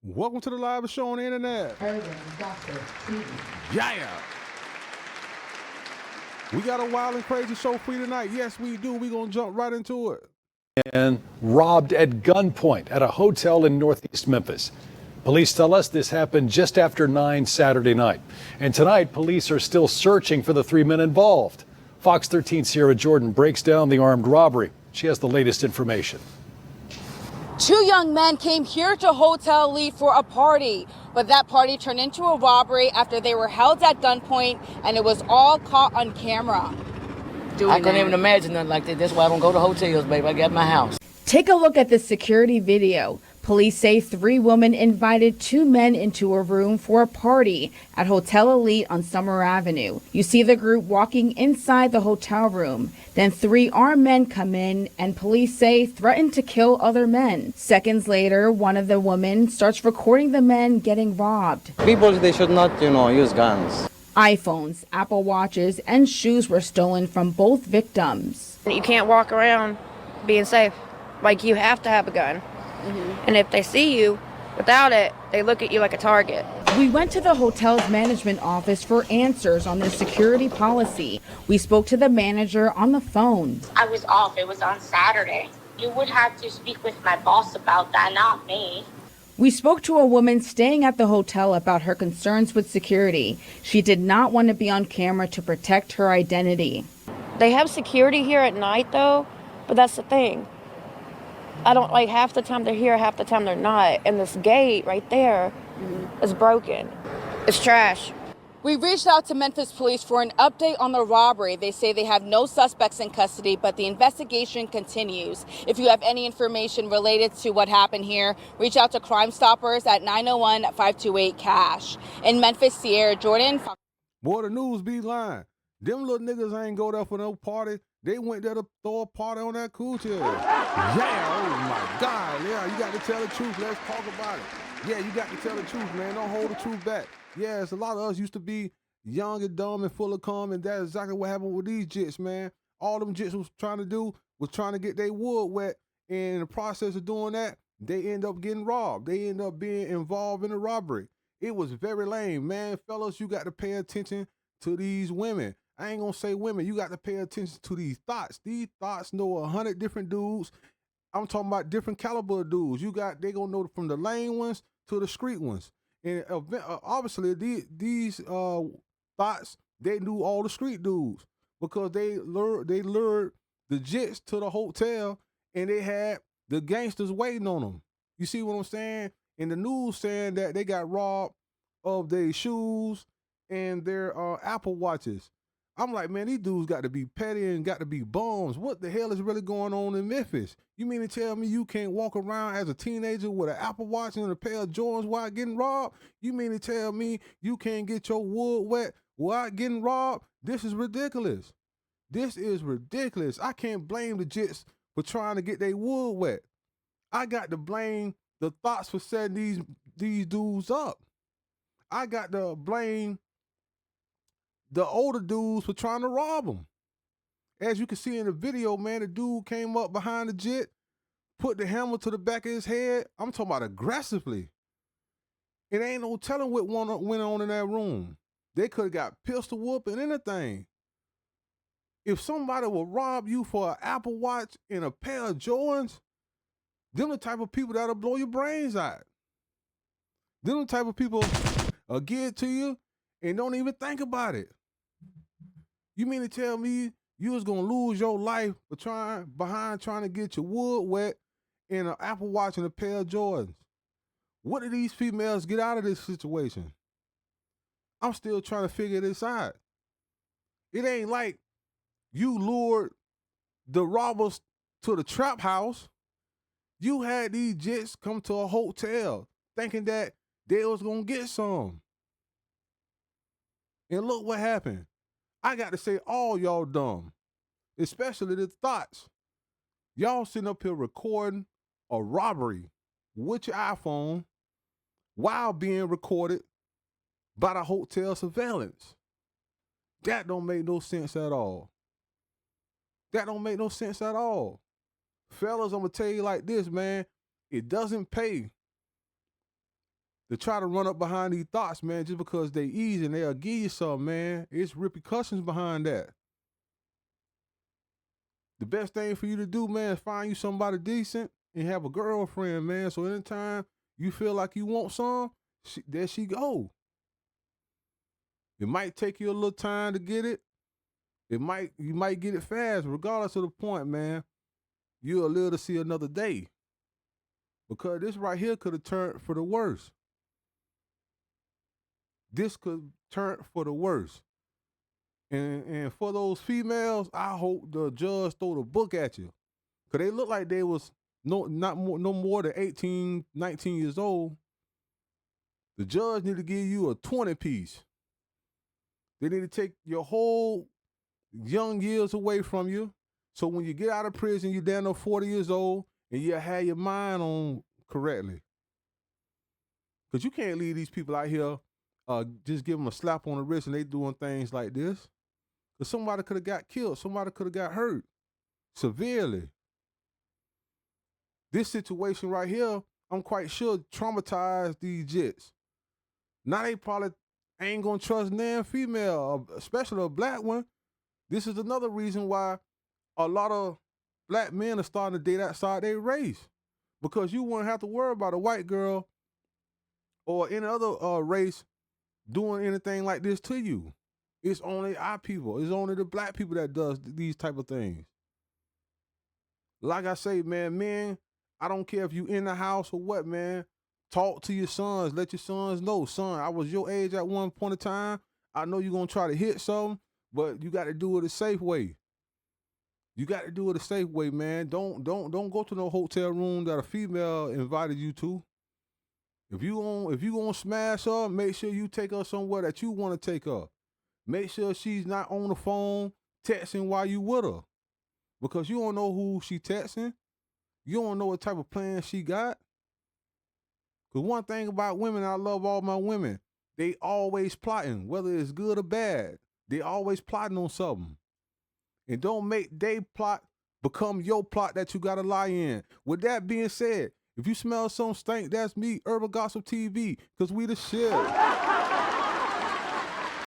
Welcome to the live show on the internet. Yeah. We got a wild and crazy show for you tonight. Yes, we do. We're going to jump right into it. And robbed at gunpoint at a hotel in northeast Memphis. Police tell us this happened just after 9 Saturday night. And tonight, police are still searching for the 3 men involved. Fox 13's Sierra Jordan breaks down the armed robbery. She has the latest information. 2 young men came here to Hotel Elite for a party, but that party turned into a robbery after they were held at gunpoint, and it was all caught on camera. I couldn't even imagine nothing like that. That's why I don't go to hotels, baby. I got my house. Take a look at the security video. Police say 3 women invited 2 men into a room for a party at Hotel Elite on Summer Avenue. You see the group walking inside the hotel room. Then 3 armed men come in and police say threatened to kill other men. Seconds later, one of the women starts recording the men getting robbed. People, they should not, use guns. iPhones, Apple Watches, and shoes were stolen from both victims. You can't walk around being safe. Like, you have to have a gun. And if they see you without it, they look at you like a target. We went to the hotel's management office for answers on their security policy. We spoke to the manager on the phone. I was off. It was on Saturday. You would have to speak with my boss about that, not me. We spoke to a woman staying at the hotel about her concerns with security. She did not want to be on camera to protect her identity. They have security here at night, though, but that's the thing. I don't like half the time they're here, half the time they're not. And this gate right there is broken. It's trash. We reached out to Memphis police for an update on the robbery. They say they have no suspects in custody, but the investigation continues. If you have any information related to what happened here, reach out to Crime Stoppers at 901-528-CASH. In Memphis, Sierra Jordan. Boy, the news be lying. Them little niggas ain't go there for no party. They went there to throw a party on that coochie. Yeah, oh my God. Yeah, you got to tell the truth. Let's talk about it. Yeah, you got to tell the truth, man. Don't hold the truth back. Yes, a lot of us used to be young and dumb and full of cum, and that's exactly what happened with these jits, man. All them jits was trying to do was trying to get their wood wet, and in the process of doing that, they end up getting robbed. They end up being involved in a robbery. It was very lame, man. Fellas, you got to pay attention to these women. I ain't gonna say women. You got to pay attention to these thoughts. These thoughts know 100 different dudes. I'm talking about different caliber of dudes. They gonna know from the lame ones to the street ones. And obviously these thoughts, they knew all the street dudes because they lured the jits to the hotel and they had the gangsters waiting on them. You see what I'm saying? In the news saying that they got robbed of their shoes and their Apple Watches. I'm like, man, these dudes got to be petty and got to be bums. What the hell is really going on in Memphis? You mean to tell me you can't walk around as a teenager with an Apple Watch and a pair of Jordans while getting robbed? You mean to tell me you can't get your wood wet while getting robbed? This is ridiculous. This is ridiculous. I can't blame the jits for trying to get their wood wet. I got to blame the thoughts for setting these dudes up. I got to blame the older dudes for trying to rob them. As you can see in the video, man, the dude came up behind the jet, put the hammer to the back of his head. I'm talking about aggressively. It ain't no telling what went on in that room. They could have got pistol whooping, anything. If somebody will rob you for an Apple Watch and a pair of Jordans, them the type of people that'll blow your brains out. Them the type of people will give it to you and don't even think about it. You mean to tell me you was gonna lose your life for trying to get your wood wet in an Apple Watch and a pair of Jordans? What did these females get out of this situation? I'm still trying to figure this out. It ain't like you lured the robbers to the trap house. You had these jits come to a hotel thinking that they was gonna get some. And look what happened. I got to say, all y'all dumb, especially the thoughts. Y'all sitting up here recording a robbery with your iPhone while being recorded by the hotel surveillance. That don't make no sense at all. That don't make no sense at all. Fellas, I'm going to tell you like this, man. It doesn't pay to try to run up behind these thoughts, man, just because they easy and they'll give you something, man. It's repercussions behind that. The best thing for you to do, man, is find you somebody decent and have a girlfriend, man. So anytime you feel like you want some, there she go. It might take you a little time to get it. You might get it fast, regardless of the point, man. You'll live to see another day. Because this right here could have turned for the worse. This could turn for the worse. And for those females, I hope the judge throw the book at you. Because they look like they was no more than 18, 19 years old. The judge need to give you a 20-piece. They need to take your whole young years away from you. So when you get out of prison, you're down to 40 years old and you have your mind on correctly. Because you can't leave these people out here, just give them a slap on the wrist and they doing things like this. Because somebody could have got killed. Somebody could have got hurt severely. This situation right here, I'm quite sure traumatized these jits. Now they probably ain't gonna trust nan female, especially a black one. This is another reason why a lot of black men are starting to date outside their race. Because you won't have to worry about a white girl or any other race doing anything like this to you. It's only our people. It's only the black people that does these type of things. Like I say, man, I don't care if you in the house or what, man. Talk to your sons. Let your sons know, son, I was your age at one point in time. I know you're going to try to hit something, but you got to do it a safe way. You got to do it a safe way, man. Don't go to no hotel room that a female invited you to. If you gonna smash her, make sure you take her somewhere that you want to take her. Make sure she's not on the phone texting while you with her. Because you don't know who she texting. You don't know what type of plan she got. Because one thing about women, I love all my women, they always plotting, whether it's good or bad. They always plotting on something. And don't make they plot become your plot that you got to lie in. With that being said, if you smell some stink, that's me, Urban Gossip TV, because we the shit.